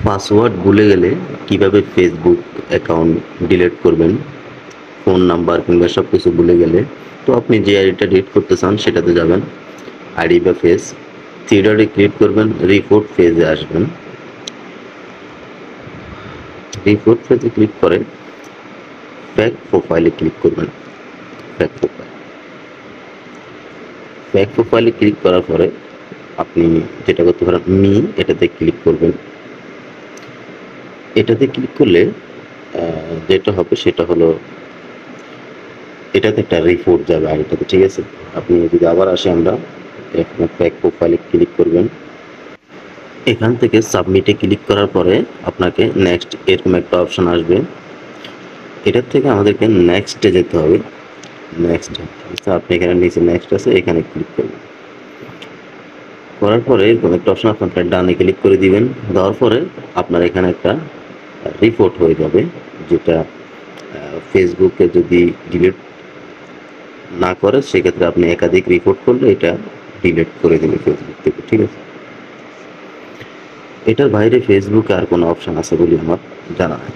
Password ভুলে গেলে কিভাবে ফেসবুক অ্যাকাউন্ট ডিলিট করবেন, ফোন নাম্বার কিংবা সব কিছু ভুলে গেলে, তো আপনি যে আইডিটা ডিলিট করতে চান সেটাতে যাবেন, আইডি বা ফেস, থ্রি ডটে ক্লিক করবেন, রিপোর্ট ফেজে আসবেন। রিপোর্ট ফেজে ক্লিক করে ফ্যাক প্রোফাইলে ক্লিক করবেন। ফ্যাক প্রোফাইলে ক্লিক করার পরে আপনি যেটা করতে পারেন, এটাতে ক্লিক করবেন। এটাতে ক্লিক করলে যেটা হবে সেটা হলো এটাতে একটা রিপোর্ট যাবে আইডিটাতে, ঠিক আছে। আপনি যদি আবার আসি আমরা ফ্যাক প্রোফাইলে ক্লিক করবেন। এখান থেকে সাবমিটে ক্লিক করার পরে আপনাকে নেক্সট এরকম একটা অপশন আসবে। এটার থেকে আমাদেরকে নেক্সটে যেতে হবে। নেক্সট, আপনি এখানে নিচে নেক্সট আছে, এখানে ক্লিক করবেন। করার পরে এরকম একটা অপশন আপনার ডানে ক্লিক করে দিবেন। দেওয়ার পরে আপনার এখানে একটা রিপোর্ট হয়ে যাবে, যেটা ফেসবুকে যদি ডিলিট না করে সেক্ষেত্রে আপনি একাধিক রিপোর্ট করলে এটা ডিলিট করে দেবে ফেসবুক থেকে, ঠিক আছে। এটার বাইরে ফেসবুকে আর কোনো অপশন আছে বলে আমার জানা নেই।